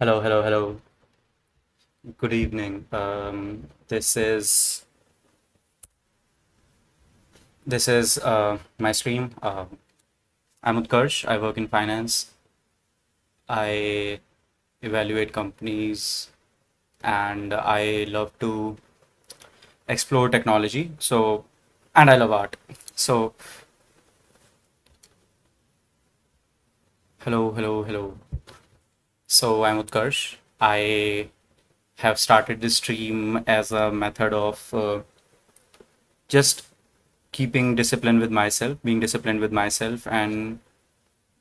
Hello, hello, hello. Good evening. This is my stream. I'm Utkarsh. I work in finance. I evaluate companies, and I love to explore technology. And I love art. So, hello, hello, hello. So, I'm Utkarsh. I have started this stream as a method of just keeping discipline with myself, being disciplined with myself, and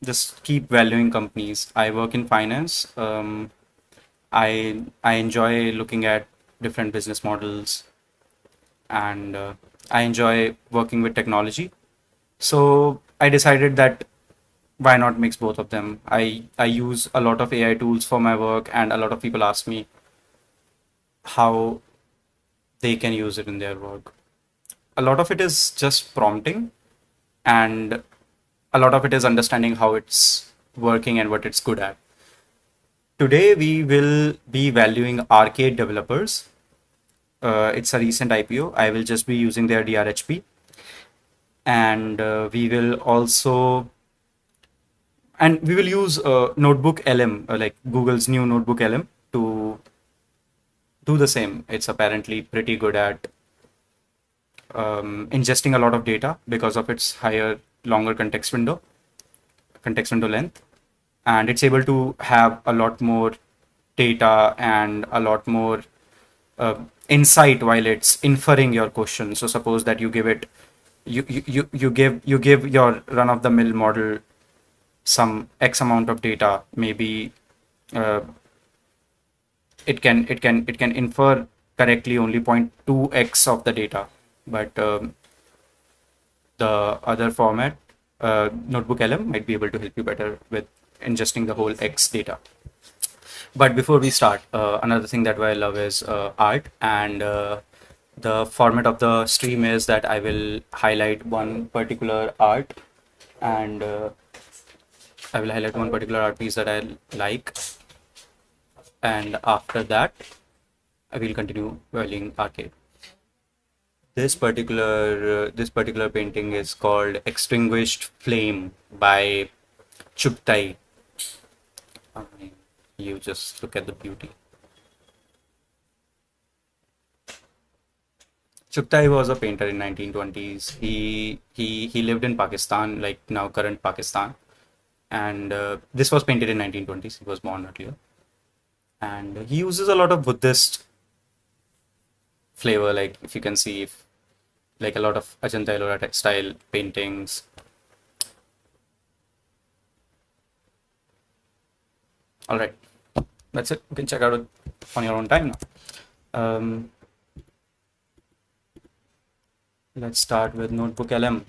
just keep valuing companies. I work in finance. I enjoy looking at different business models, and I enjoy working with technology. So I decided that why not mix both of them? I use a lot of AI tools for my work, and a lot of people ask me how they can use it in their work. A lot of it is just prompting, and a lot of it is understanding how it's working and what it's good at. Today, we will be valuing Arcade developers. It's a recent IPO. I will just be using their DRHP. And we will use Notebook LM, like Google's new Notebook LM, to do the same. It's apparently pretty good at ingesting a lot of data because of its longer context window length. And it's able to have a lot more data and a lot more insight while it's inferring your question. So suppose that you give it you give your run of the mill model some X amount of data. Maybe uh, it can infer correctly only 0.2x of the data, but the other format, Notebook LM, might be able to help you better with ingesting the whole X data. But before we start, another thing that I love is art, and the format of the stream is that I will highlight one particular art, and I will highlight one particular art piece that I like, and after that, I will continue valuing arcade. This particular painting is called "Extinguished Flame" by Chuktai. I mean, you just look at the beauty. Chugtai was a painter in 1920s. He lived in Pakistan, like now current Pakistan, and this was painted in 1920s. He was born earlier, and he uses a lot of Buddhist flavor. Like if you can see, if like a lot of Ajanta Ellora style paintings. All right, that's it. You can check out it on your own time now. Um, let's start with Notebook LM,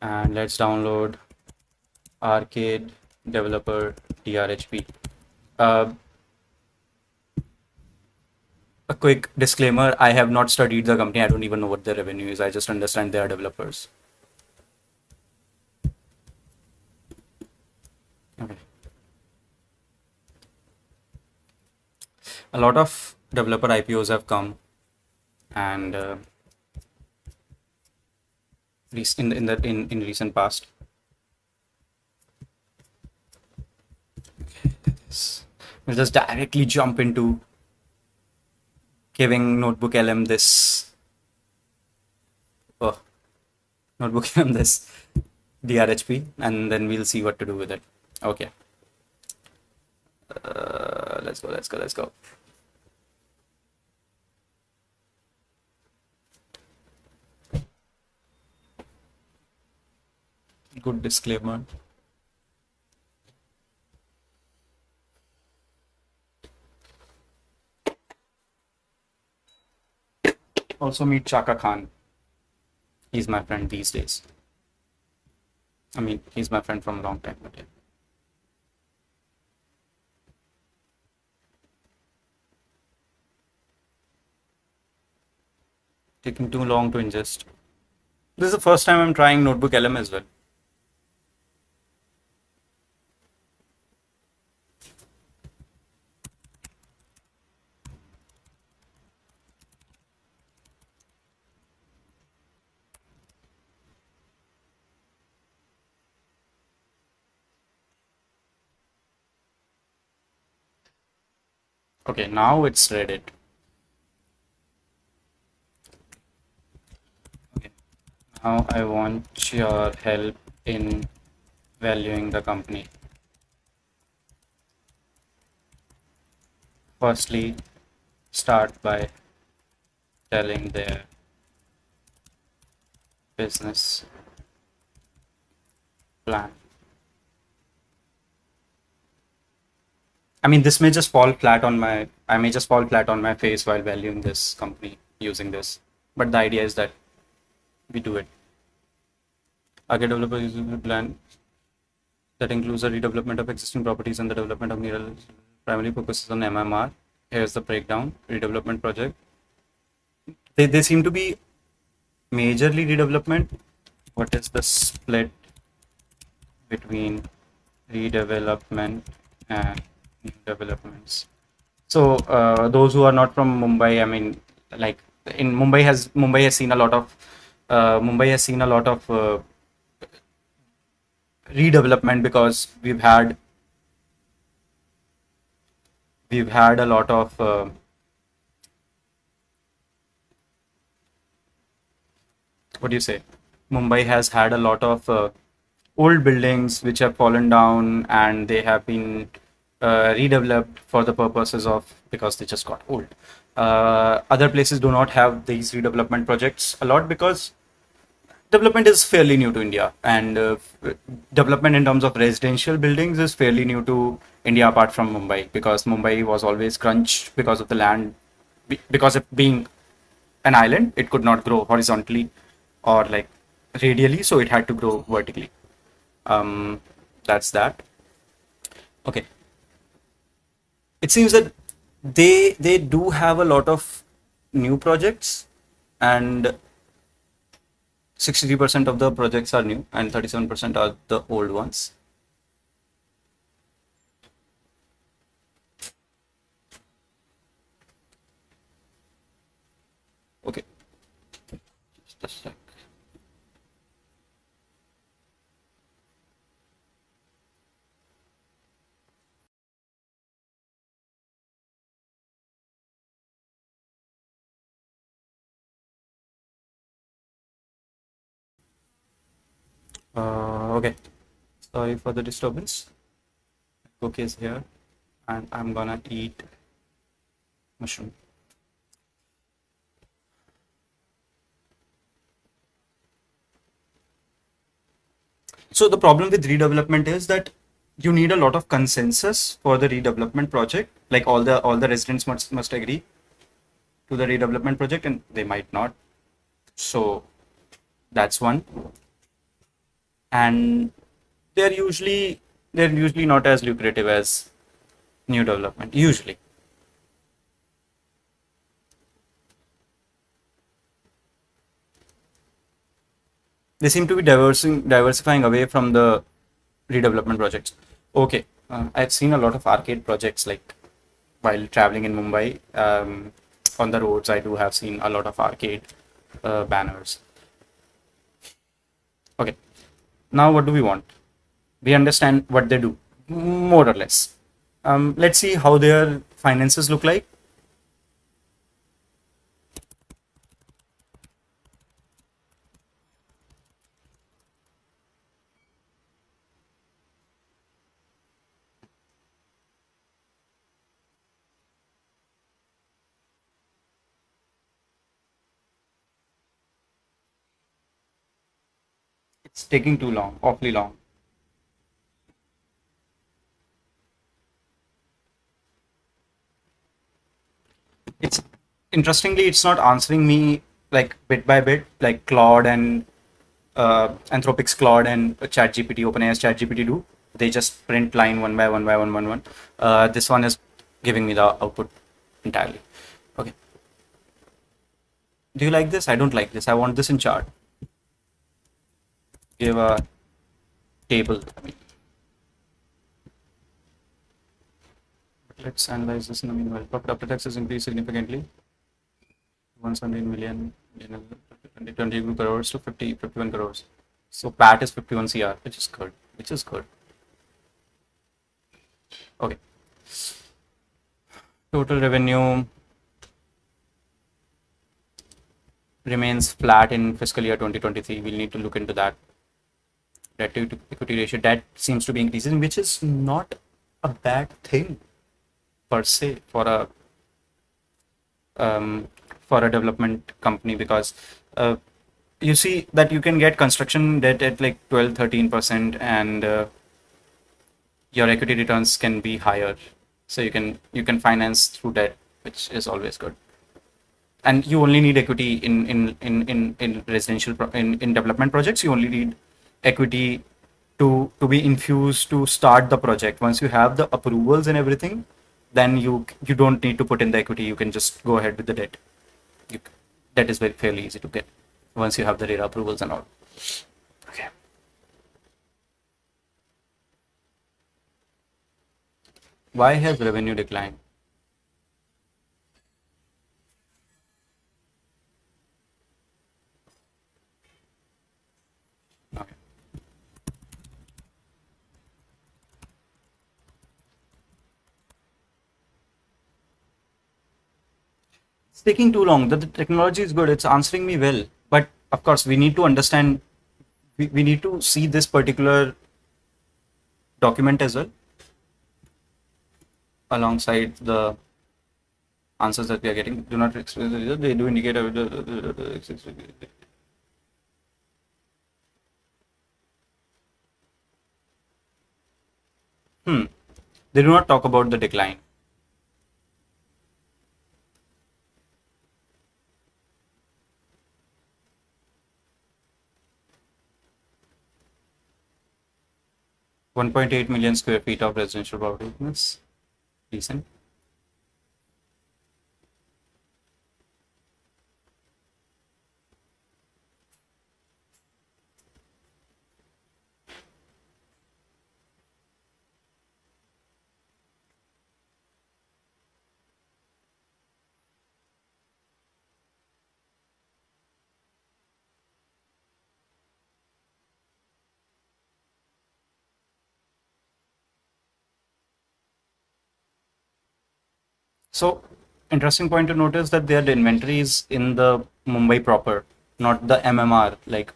and let's download Arcade Developer DRHP. Uh, a quick disclaimer, I have not studied the company. I don't even know what their revenue is. I just understand they are developers. Okay. A lot of developer IPOs have come, and in recent past. We'll just directly jump into giving Notebook LM this oh, Notebook LM this DRHP, and then we'll see what to do with it. Okay. Let's go. Good disclaimer. Also meet Chaka Khan. He's my friend these days. I mean, he's my friend from a long time, but yeah. Taking too long to ingest. This is the first time I'm trying Notebook LM as well. Okay, now it's Reddit. Okay, now I want your help in valuing the company. Firstly, start by telling their business plan. I mean, this may just fall flat on my, I may just fall flat on my face while valuing this company using this. But the idea is that we do it. Arcade developer uses a plan that includes the redevelopment of existing properties and the development of new primarily focuses on MMR. Here's the breakdown. Redevelopment project. They seem to be majorly redevelopment. What is the split between redevelopment and new developments? So those who are not from Mumbai, I mean, like in Mumbai has seen a lot of Mumbai has seen a lot of redevelopment because we've had a lot of what do you say? Mumbai has had a lot of old buildings which have fallen down and they have been redeveloped for the purposes of because they just got old. Other places do not have these redevelopment projects a lot because development is fairly new to India, and development in terms of residential buildings is fairly new to India apart from Mumbai because Mumbai was always crunched because of the land, because of being an island, it could not grow horizontally or like radially, so it had to grow vertically. Um, that's that. Okay, it seems that they do have a lot of new projects, and 63% of the projects are new and 37% are the old ones. Okay, just a sec. Okay, sorry for the disturbance. Cook is here and I'm gonna eat mushroom. So the problem with redevelopment is that you need a lot of consensus for the redevelopment project. Like all the residents must agree to the redevelopment project, and they might not. So that's one. And they're usually they're usually not as lucrative as new development. Usually, they seem to be diversifying away from the redevelopment projects. Okay, I've seen a lot of arcade projects like while traveling in Mumbai. On the roads, I do have seen a lot of arcade banners. Okay, now what do we want? We understand what they do, more or less. Let's see how their finances look like. It's taking too long, awfully long. It's interestingly, it's not answering me like bit by bit, like Claude and Anthropic's Claude and ChatGPT, OpenAI's ChatGPT do. They just print line one by one by one one one. This one is giving me the output entirely. Okay. Do you like this? I don't like this. I want this in chart. Give a table. Let's analyze this in the meanwhile. Profit after taxes increased significantly. 117 million, 22 crores to 51 crores. So PAT is 51 CR, which is good. Which is good. Okay. Total revenue remains flat in fiscal year 2023. We'll need to look into that. Debt to equity ratio, that seems to be increasing, which is not a bad thing per se um, for a development company, because uh, you see that you can get construction debt at like 12-13%, and your equity returns can be higher. So you can finance through debt, which is always good. And you only need equity in residential in development projects. You only need equity to be infused to start the project. Once you have the approvals and everything, then you don't need to put in the equity. You can just go ahead with the debt. you, that is very fairly easy to get once you have the RERA approvals and all. Okay. Why has revenue declined? Okay. It's taking too long. The technology is good. It's answering me well. But of course, we need to understand, we need to see this particular document as well alongside the answers that we are getting. Do not express the result. They do indicate they do not talk about the decline. .8 million square feet of residential property. That's decent. So, interesting point to notice that their inventory is in the Mumbai proper, not the MMR. Like,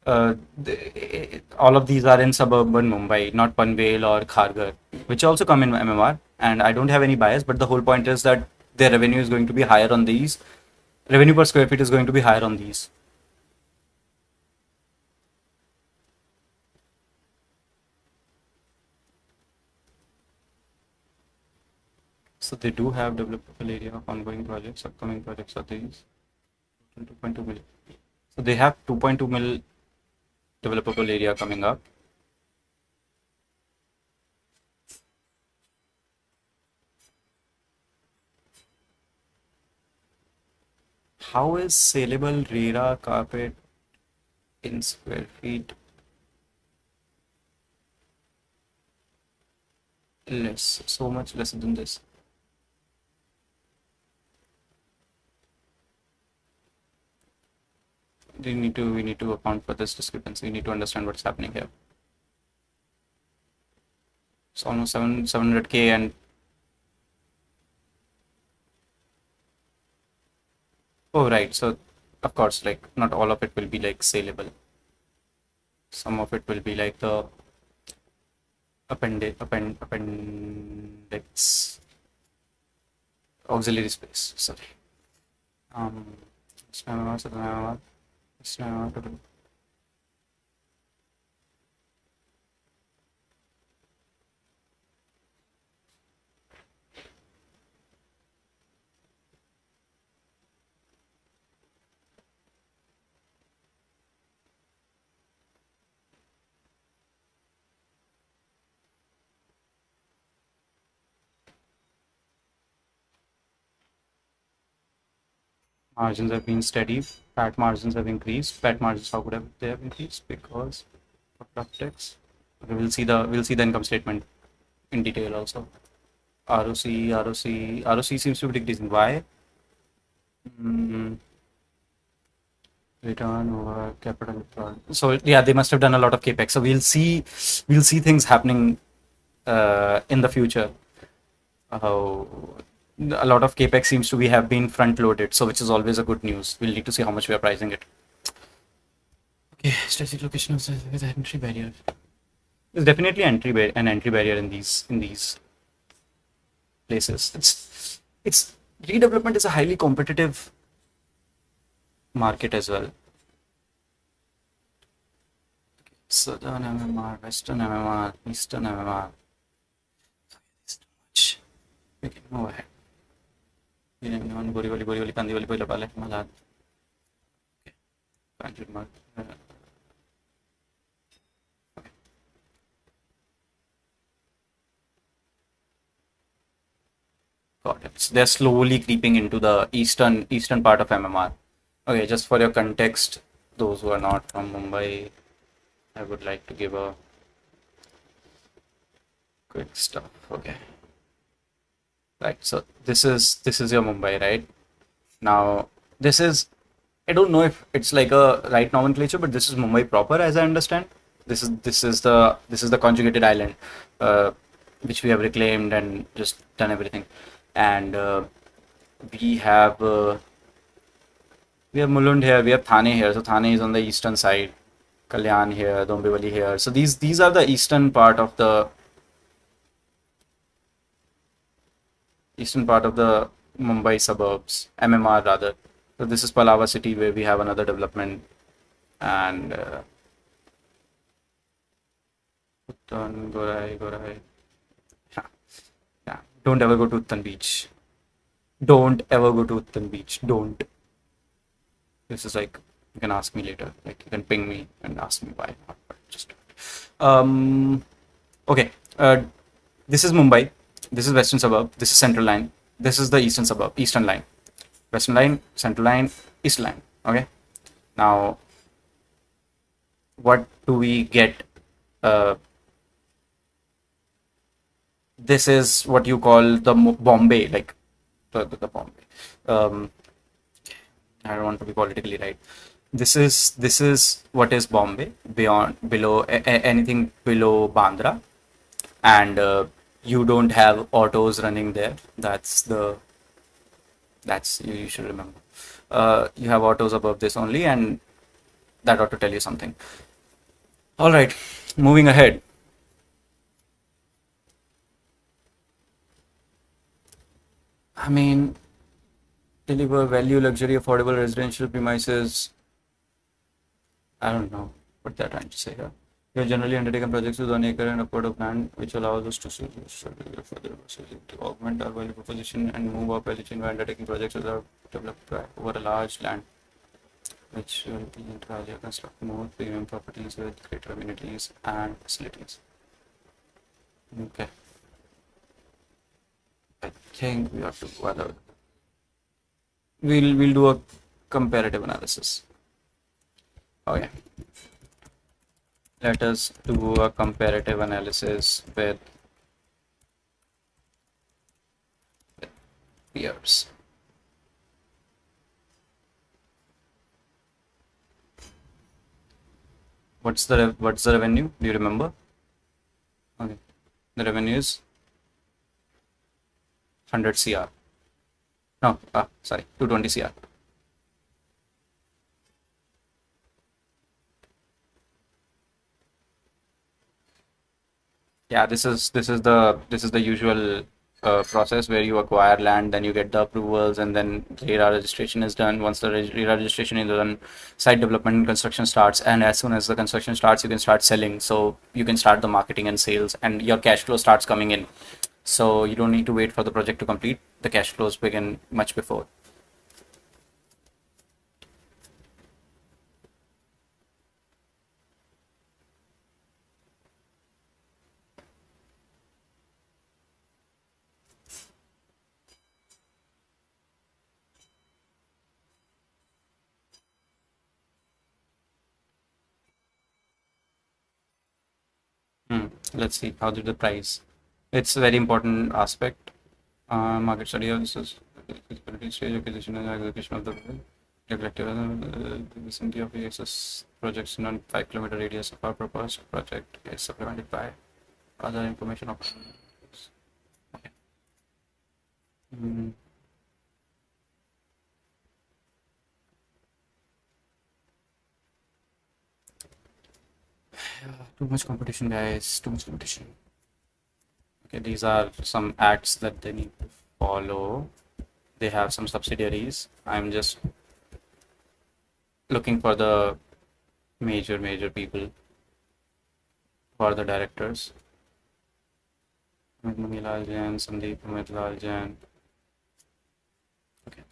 all of these are in suburban Mumbai, not Panvel or Kharghar, which also come in MMR. And I don't have any bias, but the whole point is that their revenue is going to be higher on these. Revenue per square feet is going to be higher on these. So they do have developable area, ongoing projects, upcoming projects are these. 2.2 million. So they have 2.2 mil developable area coming up. How is saleable RERA carpet in square feet less, so much less than this? We need to account for this discrepancy. We need to understand what's happening here. It's almost 700K, and oh right, so of course, like not all of it will be like saleable. Some of it will be like the appendix auxiliary space. Sorry. Um, margins have been steady. PAT margins have increased. PAT margins, how could have they have increased? Because of tax. Okay, we'll see the income statement in detail also. ROC seems to be decreasing. Why? Mm, return over capital employed. So yeah, they must have done a lot of capex. So we'll see things happening in the future. Oh, A lot of capex seems to be have been front loaded, so which is always a good news. We'll need to see how much we are pricing it. Okay, strategic location of with entry barrier. There's definitely an entry barrier in these places. It's redevelopment is a highly competitive market as well. Southern MMR, Western MMR, Eastern MMR. It's too much. We can move ahead. Borivali, Kandivali, Poilapale, Malad. Okay. Kanjurmarg. Got it. So they're slowly creeping into the eastern part of MMR. Okay, just for your context, those who are not from Mumbai, I would like to give a quick stuff. Okay. Right. So this is your Mumbai, right? Now this is, I don't know if it's like a right nomenclature, but this is Mumbai proper, as I understand. This is the conjugated island, uh, which we have reclaimed and just done everything, and we have uh, we have Mulund here, we have Thane here. So Thane is on the eastern side, Kalyan here, Dombivali here. So these are the eastern part of the Mumbai suburbs, MMR rather. So this is Palava city where we have another development, and Uttan, Gorai. Yeah, yeah. Don't ever go to Uttan Beach. Don't ever go to Uttan Beach. Don't. This is like, you can ask me later. Like, you can ping me and ask me why not. But just do it. Okay. This is Mumbai. This is western suburb. This is central line. This is the eastern suburb, eastern line. Western line, central line, east line. Okay. Now, what do we get? Uh, this is what you call the Bombay, like the Bombay. Um, I don't want to be politically right. This is what is Bombay beyond below anything below Bandra, and you don't have autos running there. That's you should remember. You have autos above this only, and that ought to tell you something. All right, moving ahead. I mean, deliver value, luxury, affordable residential premises. I don't know what they're trying to say here. We have generally undertaken projects with 1 acre and upward of land, which allows us to further to augment our value proposition and move up value chain by undertaking projects without developed over a large land, which will be entirely construct more premium properties with greater amenities and facilities. Okay, I think we have to go other. We'll do a comparative analysis. Okay. Let us do a comparative analysis with peers. What's the revenue? Do you remember? Okay. The revenue is 100 CR. No, sorry, 220 CR. Yeah, this is the usual process where you acquire land, then you get the approvals, and then RERA registration is done. Once the RERA registration is done, site development and construction starts, and as soon as the construction starts, you can start selling. So you can start the marketing and sales, and your cash flow starts coming in. So you don't need to wait for the project to complete. The cash flows begin much before. Let's see how did the price. It's a very important aspect. Market study of this is feasibility stage acquisition and execution of the reflective the vicinity of the access projects in a 5 kilometer radius of our proposed project is supplemented by other information opportunities. Okay. Too much competition, guys. Too much competition. Okay, these are some acts that they need to follow. They have some subsidiaries. I'm just looking for the major people for the directors. Amit Manilal Jain, Sandeep Amit Lal Jain. Okay.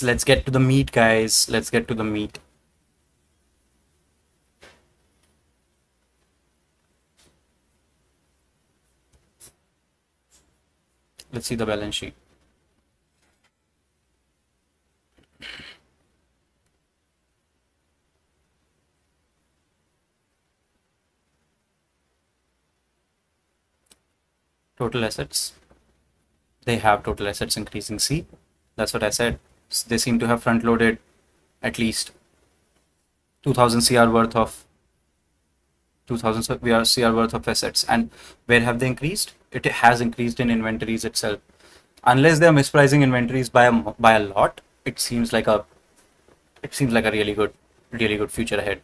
Let's get to the meat, guys. Let's get to the meat. Let's see the balance sheet. Total assets. They have total assets increasing. See, that's what I said. They seem to have front loaded at least 2000 CR worth of 2000 CR worth of assets. And where have they increased? It has increased in inventories itself. Unless they are mispricing inventories by a lot, it seems like a really good future ahead.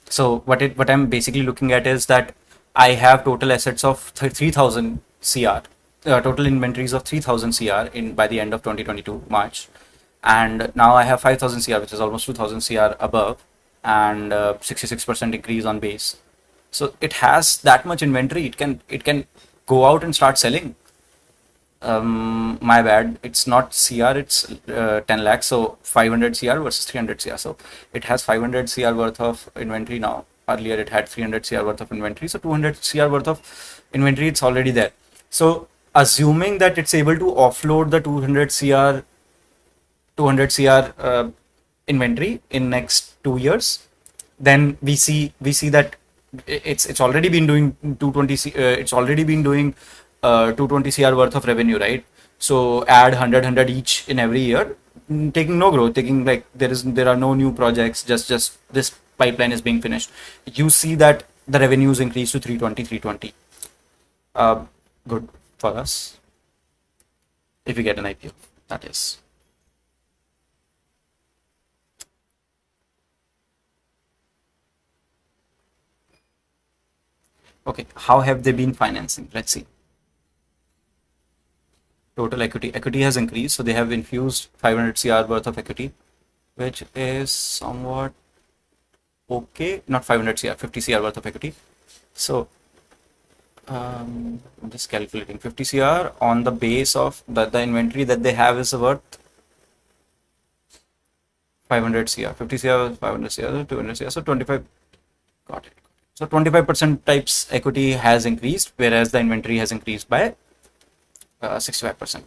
So what I'm basically looking at is that I have total assets of 3000 CR, total inventories of 3000 CR in by the end of 2022 March, and now I have 5000 CR, which is almost 2000 CR above, and 66% increase on base. So it has that much inventory. It can go out and start selling. My bad. It's not CR. It's 10 lakhs. So 500 CR versus 300 CR. So it has 500 CR worth of inventory now. Earlier it had 300 CR worth of inventory. So 200 CR worth of inventory. It's already there. So assuming that it's able to offload the 200 CR inventory in next 2 years, then we see that it's already been doing 220 it's already been doing 220 CR worth of revenue, right? So add 100 each in every year, taking no growth, taking like there are no new projects, just this pipeline is being finished. You see that the revenues increase to 320. Uh, Good for us if we get an IPO. That is. Okay, how have they been financing? Let's see. Total equity has increased, so they have infused 500 CR worth of equity, which is somewhat okay. Not 500 CR, 50 CR worth of equity. So I'm just calculating 50 CR on the base of the inventory that they have is worth 500 CR, 50 CR, 500 CR, 200 CR, so 25. Got it. So 25% types equity has increased, whereas the inventory has increased by 65%.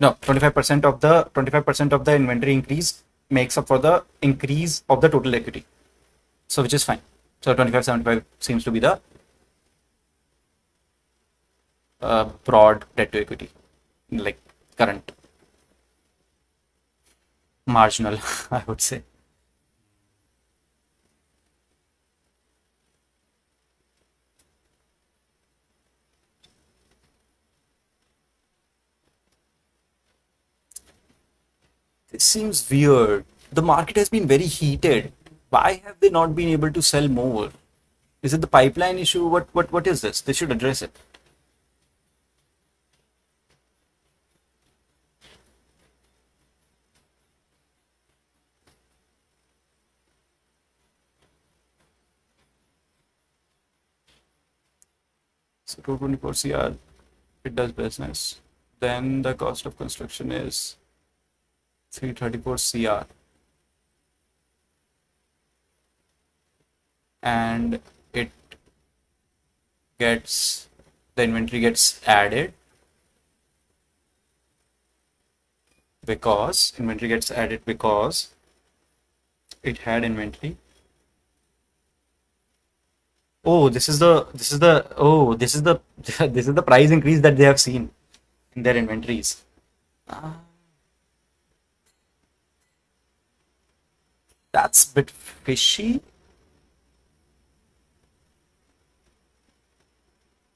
No, 25% of the inventory increase makes up for the increase of the total equity. So which is fine. So 25/75 seems to be the broad debt to equity, like current marginal, I would say. It seems weird. The market has been very heated. Why have they not been able to sell more? Is it the pipeline issue? What is this? They should address it. So 224 CR, it does business. Then the cost of construction is 334 CR, and it gets the inventory gets added because inventory gets added because it had inventory. Oh, this is the this is the price increase that they have seen in their inventories. Ah, that's a bit fishy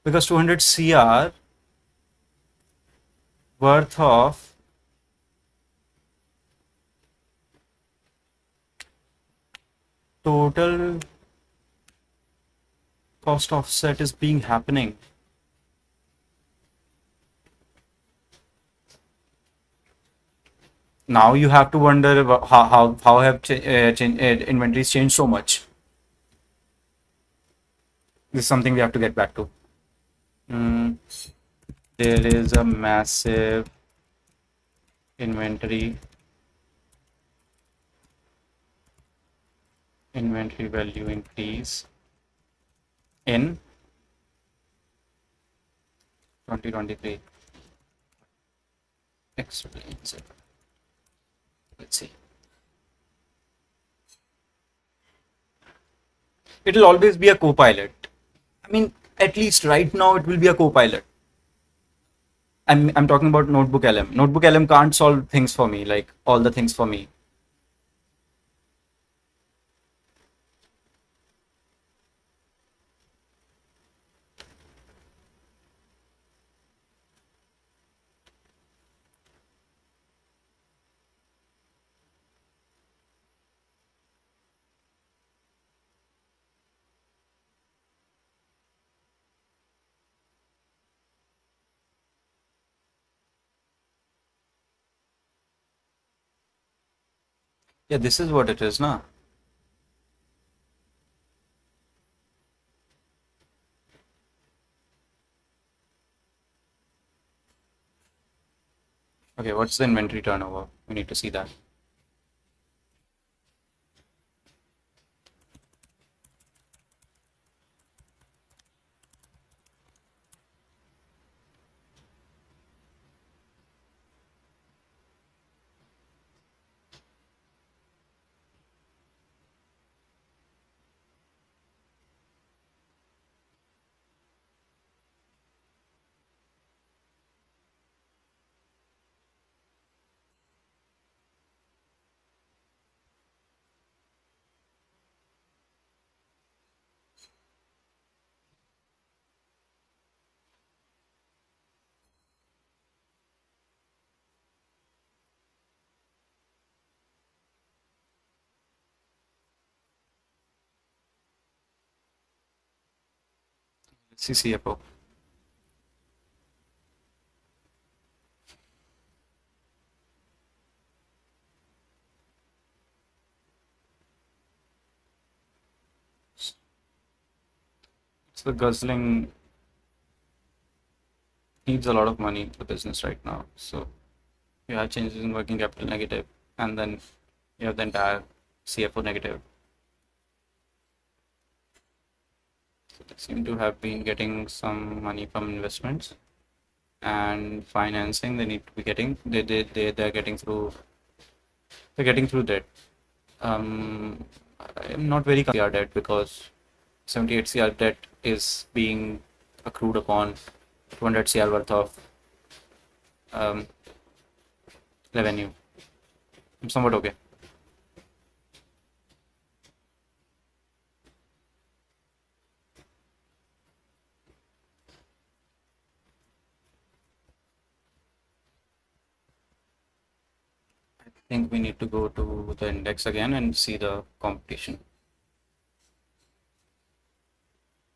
because 200 CR worth of total cost offset is being happening. Now you have to wonder about how have inventories changed so much. This is something we have to get back to. Mm, there is a massive inventory value increase in 2023. Explains it. Let's see. It'll always be a co-pilot. I mean, at least right now it will be a co-pilot. I'm talking about Notebook LM. Notebook LM can't solve things for me, like all the things for me. Yeah, this is what it is, now. Okay, what's the inventory turnover? We need to see that. Let's see CFO. So the guzzling needs a lot of money for business right now. So you have changes in working capital negative, and then you have the entire CFO negative. So they seem to have been getting some money from investments and financing. They need to be getting they're getting through debt. Um, I'm not very CR debt because 78 CR debt is being accrued upon 200 CR worth of um, revenue. I'm somewhat okay. I think we need to go to the index again and see the competition.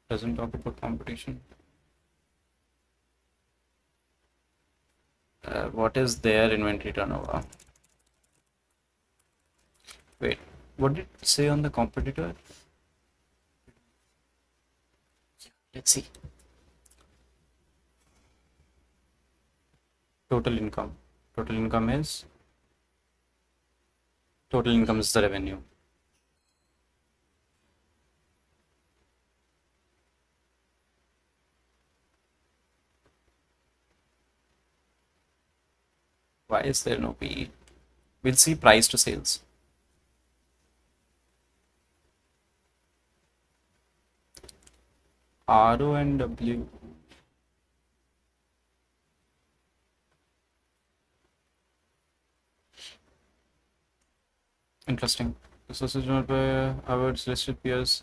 Doesn't talk about competition. What is their inventory turnover? Wait, what did it say on the competitor? Let's see. Total income. Total income is total income is the revenue. Why is there no PE? We'll see price to sales. RO and W. Interesting. This was not by our listed peers.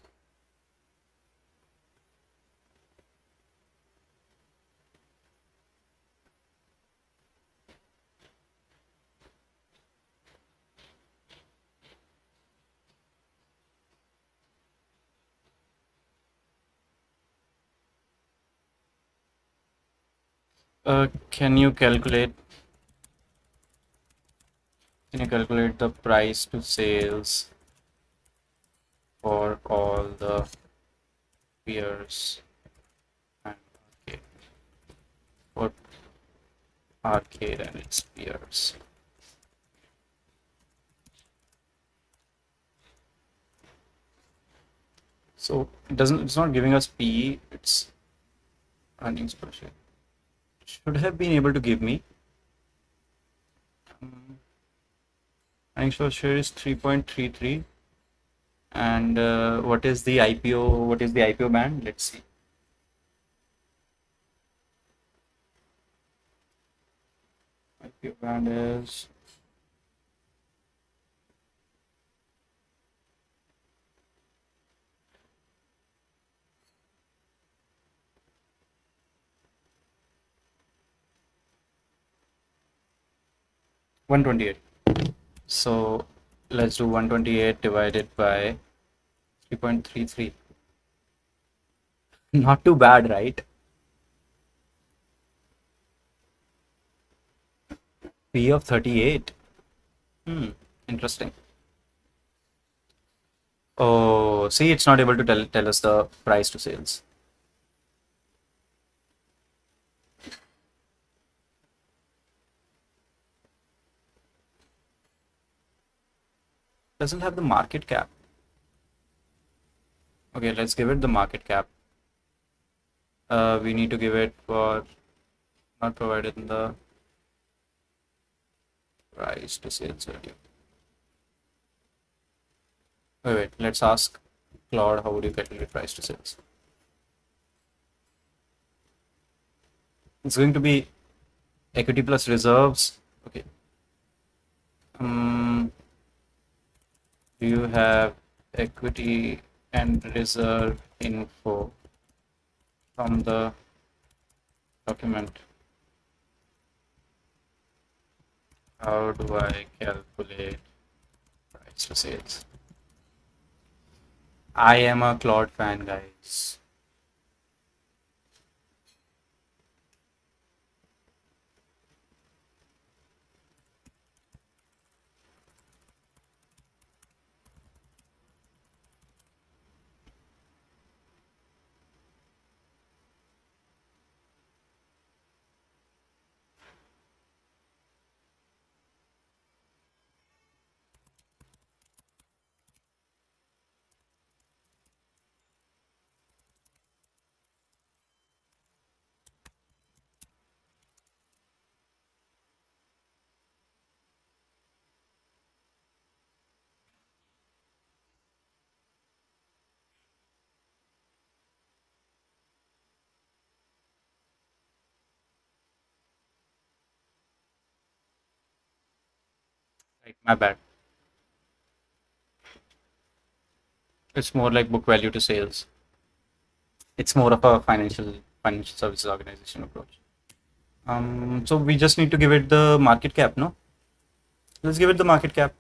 Can you calculate? Can you calculate the price to sales for all the peers and arcade for arcade and its peers? So it doesn't. It's not giving us PE. It's earnings per share. It should have been able to give me. Earnings per share is 3.33. And what is the IPO? What is the IPO band? Let's see. IPO band is 128. So let's do 128 divided by 3.33. Not too bad, right? P of 38. Interesting. Oh, see, it's not able to tell us the price to sales. Doesn't have the market cap. Okay, let's give it the market cap. We need to give it for not provided in the price to sales value. Wait, let's ask Claude, how would you calculate price to sales? It's going to be equity plus reserves. Okay. Do you have equity and reserve info from the document? How do I calculate price to sales? I am a Claude fan, guys. Right, my bad. It's more like book value to sales. It's more of a financial services organization approach. So we just need to give it the market cap, no? Let's give it the market cap.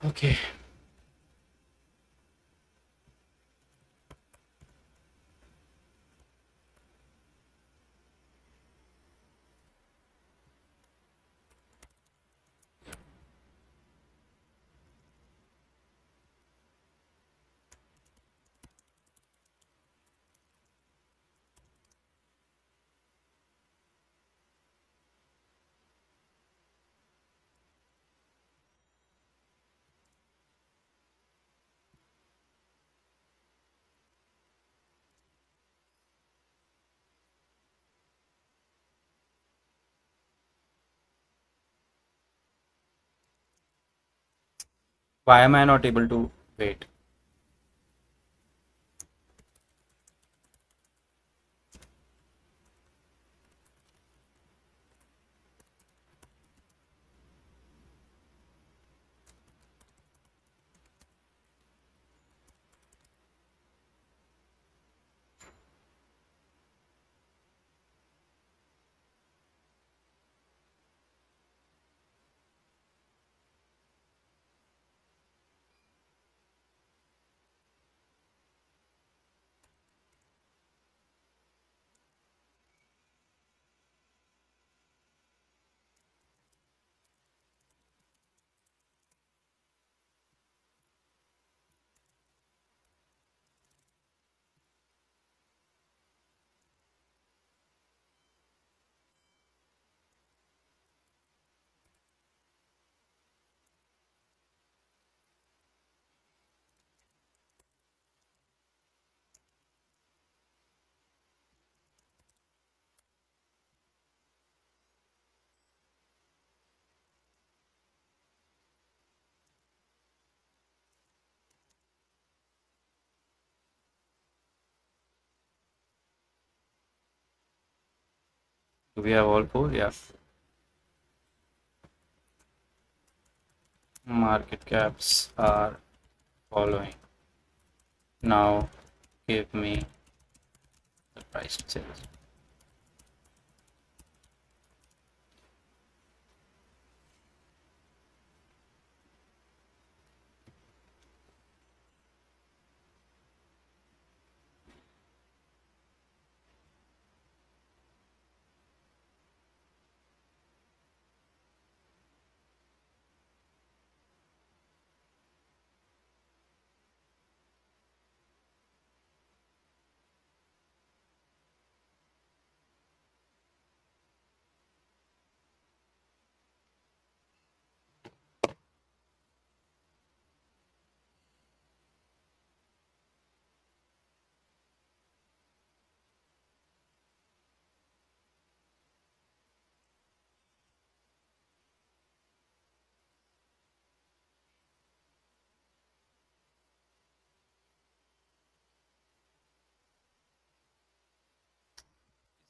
Okay. Why am I not able to wait? Do we have all four? Yeah. Market caps are following. Now give me the price to sales.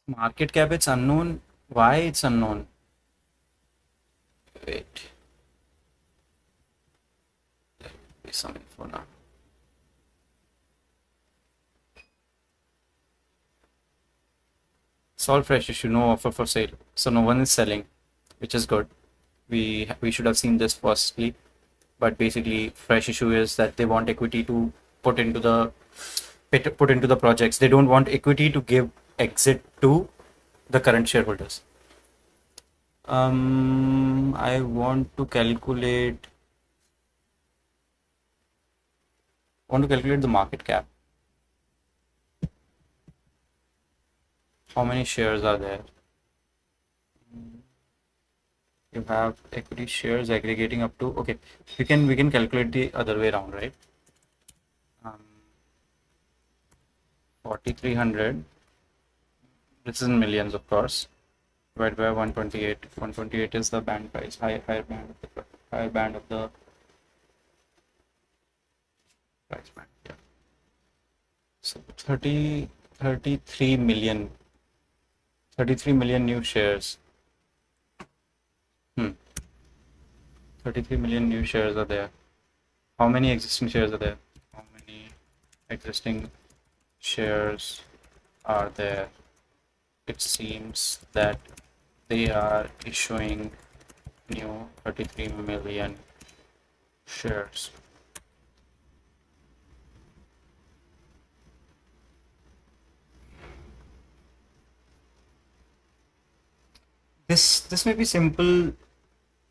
Market cap, it's unknown. Why it's unknown? Wait, there's some info now. Solve fresh issue, no offer for sale. So no one is selling, which is good. We should have seen this firstly, but basically fresh issue is that they want equity to put into the put into the projects. They don't want equity to give exit to the current shareholders. I want to calculate the market cap. How many shares are there? You have equity shares aggregating up to, okay, we can calculate the other way around, right? 4300, this is in millions, of course, divided by 128. 128 is the band price, higher band of the price band. Yeah. So 33 million, 33 million new shares. 33 million new shares are there. How many existing shares are there? How many existing shares are there? It seems that they are issuing new 33 million shares. This may be simple,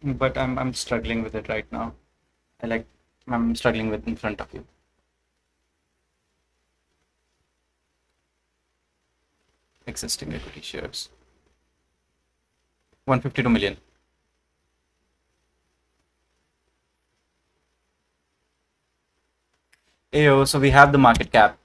but I'm struggling with it right now. I'm struggling with in front of you. Existing equity shares. 152 million. Ayo, so we have the market cap.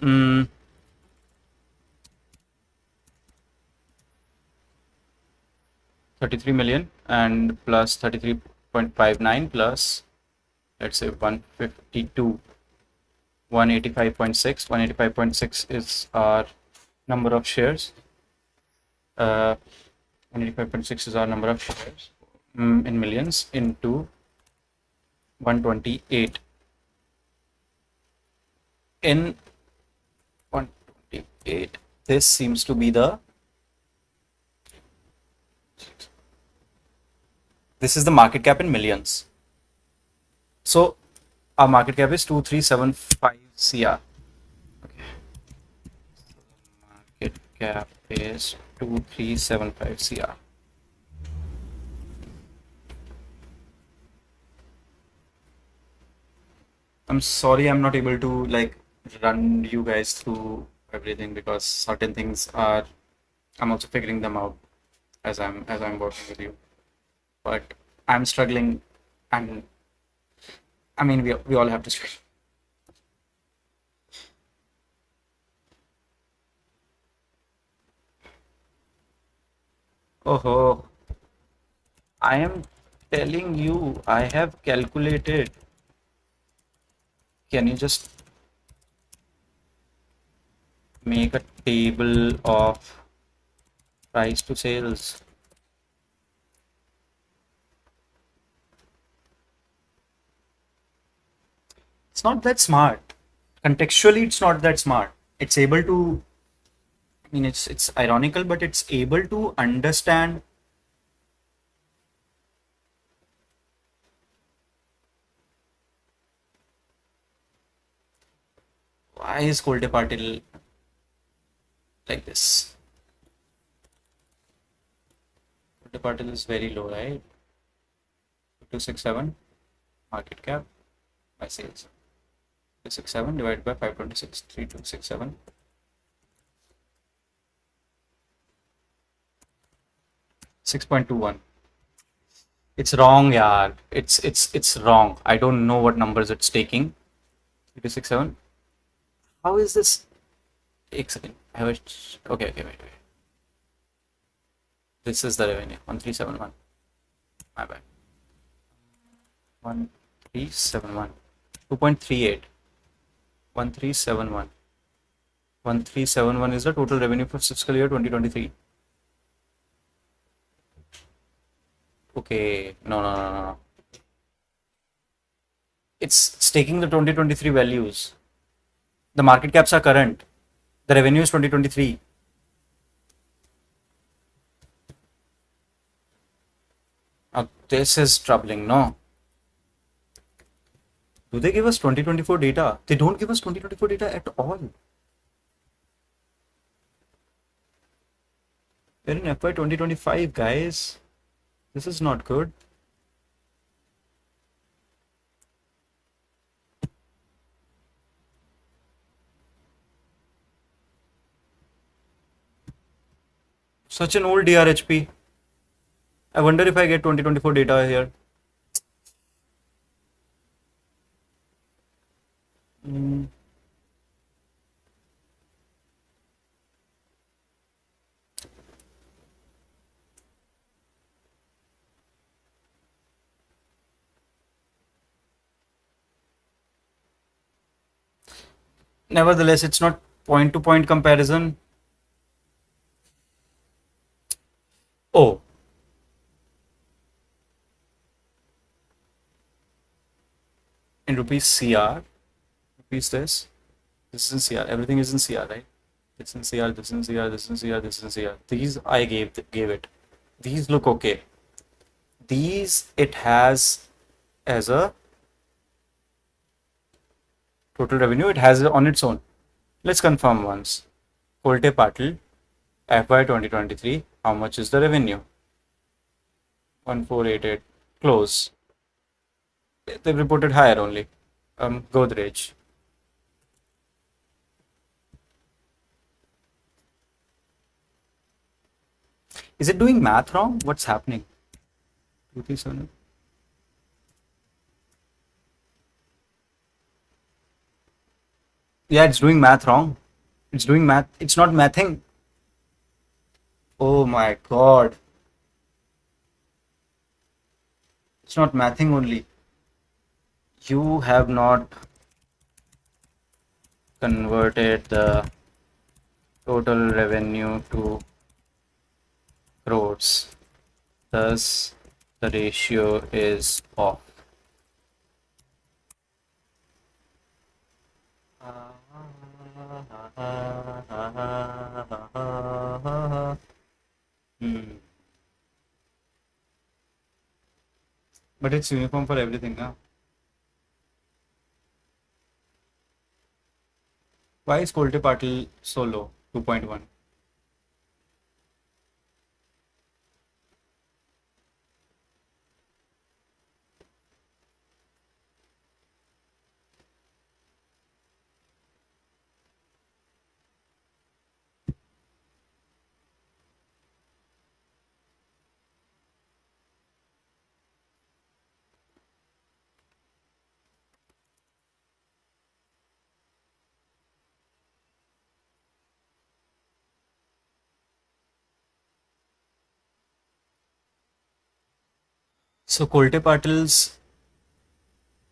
33 million and plus 33% 6.59 plus, let's say 152, 185.6. 185.6 is our number of shares. 185.6 is our number of shares in millions into 128. In 128, this seems to be this is the market cap in millions. So our market cap is 2375 CR. Okay. So the market cap is 2375 CR. I'm sorry I'm not able to like run you guys through everything because certain things are I'm also figuring them out as I'm working with you. But I'm struggling, and I mean we all have to struggle. Oh, I am telling you, I have calculated. Can you just make a table of price to sales? It's not that smart. Contextually, it's not that smart. It's able to, I mean, it's ironical, but it's able to understand. Why is Kolte Patil like this? Kolte Patil is very low, right? 267 market cap by sales. 267 divided by 526, 3267. 6.21. It's wrong, yeah. It's wrong. I don't know what numbers it's taking. 3267. How is this? एक second. Okay, wait. This is the revenue. 1371. My bad. 1371. 2.38. 1371. 1371 is the total revenue for fiscal year 2023. Okay, no. It's taking the 2023 values. The market caps are current. The revenue is 2023. Now, this is troubling, no? Do they give us 2024 data? They don't give us 2024 data at all. We're in FY 2025, guys. This is not good. Such an old DRHP. I wonder if I get 2024 data here. Nevertheless, it's not point-to-point comparison. Oh. In rupees CR, rupees this is in CR, everything is in CR, right? It's in CR, this is in CR, this is in CR, this is in CR. These I gave it. These look okay. These it has as a total revenue, it has it on its own. Let's confirm once. Kolte Patil, FY 2023, how much is the revenue? 1488, close. They've reported higher only. Godrej. Is it doing math wrong? What's happening? 237. Yeah, it's doing math wrong. It's doing math. It's not mathing. Oh my god. It's not mathing only. You have not converted the total revenue to crores. Thus, the ratio is off. Hmm. But it's uniform for everything now. Why is Colte Patil so low? 2.1. So Colte Patil's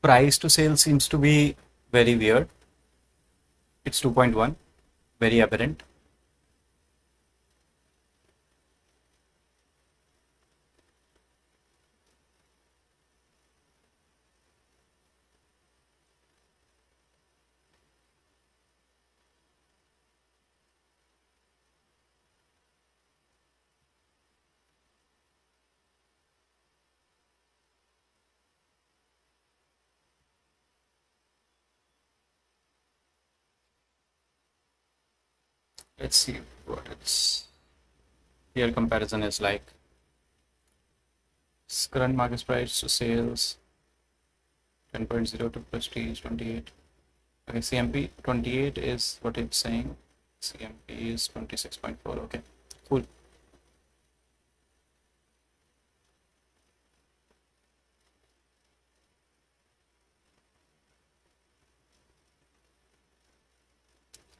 price to sale seems to be very weird. It's 2.1, very aberrant. Let's see what its peer comparison is like. Current market price to sales 10.02 prestige 28. Okay, CMP 28 is what it's saying. CMP is 26.4. Okay, cool.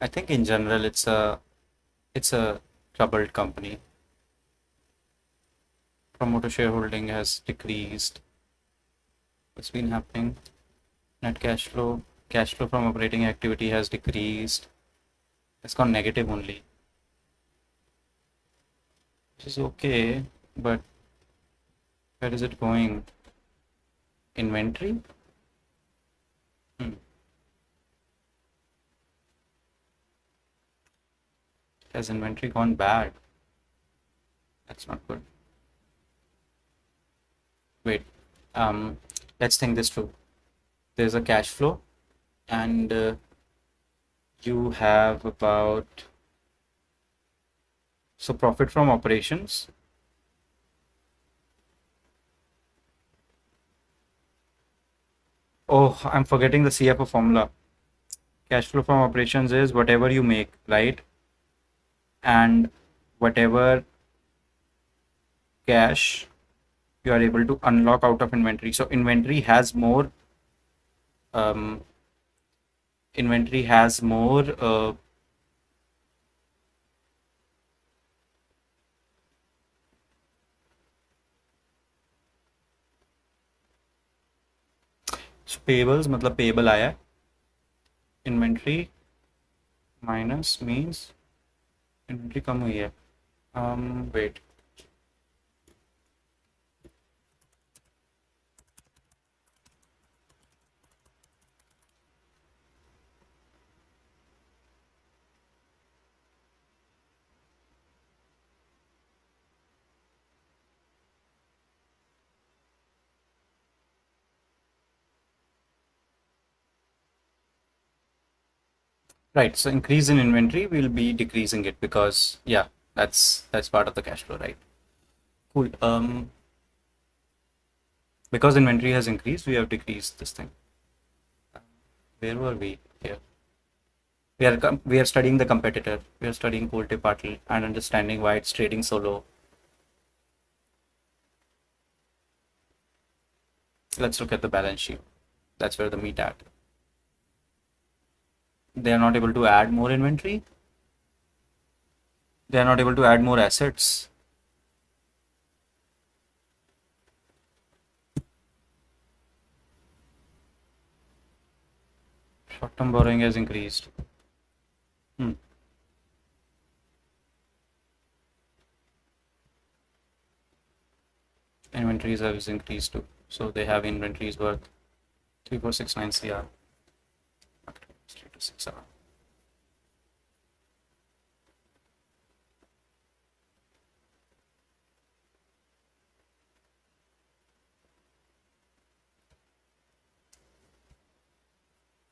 I think in general it's a troubled company. Promoter shareholding has decreased. What's been happening? Net cash flow from operating activity has decreased. It's gone negative only, which is okay, but where is it going? Inventory? Hmm. Has inventory gone bad? That's not good. Wait, um, let's think this through. There's a cash flow, and you have about so profit from operations. Oh, I'm forgetting the CFO formula. Cash flow from operations is whatever you make, right? And whatever cash you are able to unlock out of inventory. So um, inventory has more so payables मतलब payable आया है. Inventory minus means inventory कम हुई है. Wait. Right. So increase in inventory will be decreasing it because yeah, that's part of the cash flow, right? Cool. Because inventory has increased, we have decreased this thing. Where were we here? We are studying the competitor. We are studying Colte Patil and understanding why it's trading so low. Let's look at the balance sheet. That's where the meat at. They are not able to add more inventory. They are not able to add more assets. Short-term borrowing has increased. Hmm. Inventories have increased too. So they have inventories worth 3469 CR. 3267.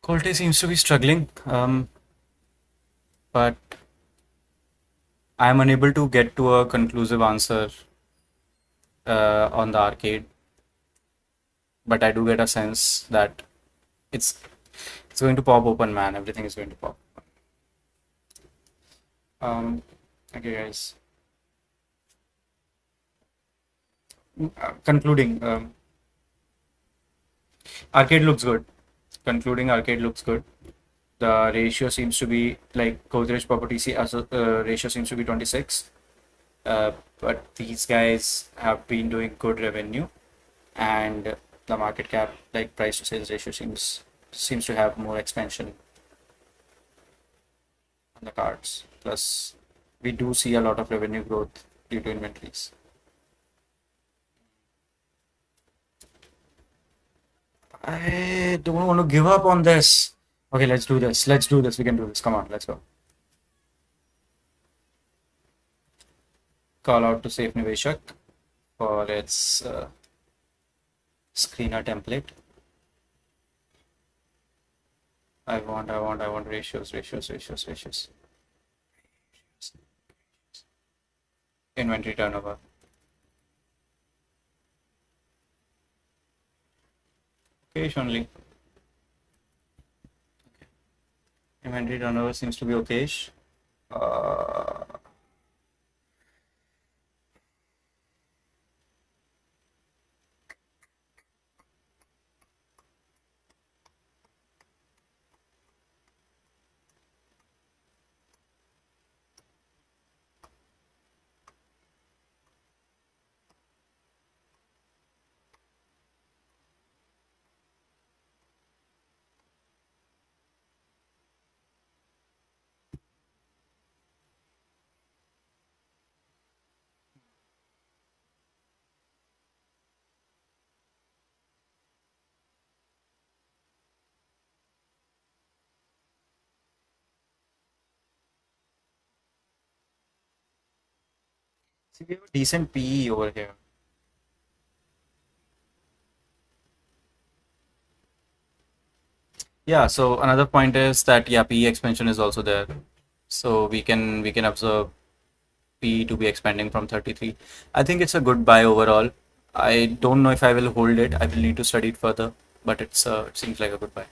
Quality seems to be struggling, but I am unable to get to a conclusive answer on the arcade. But I do get a sense that it's it's going to pop open, man. Everything is going to pop. Um, okay, guys. Concluding, arcade looks good. Concluding, arcade looks good. The ratio seems to be like Godrej Property C ratio seems to be 26. But these guys have been doing good revenue, and the market cap, like price to sales ratio, seems to have more expansion on the cards. Plus, we do see a lot of revenue growth due to inventories. I don't want to give up on this. Okay, let's do this. Let's do this. We can do this. Come on, let's go. Call out to Safe Niveshak for its screener template. I want ratios. Inventory turnover. Okay, only. Inventory turnover seems to be okayish. See, we have a decent PE over here. Yeah, so another point is that yeah, PE expansion is also there. So we can observe PE to be expanding from 33. I think it's a good buy overall. I don't know if I will hold it. I will need to study it further, but it seems like a good buy.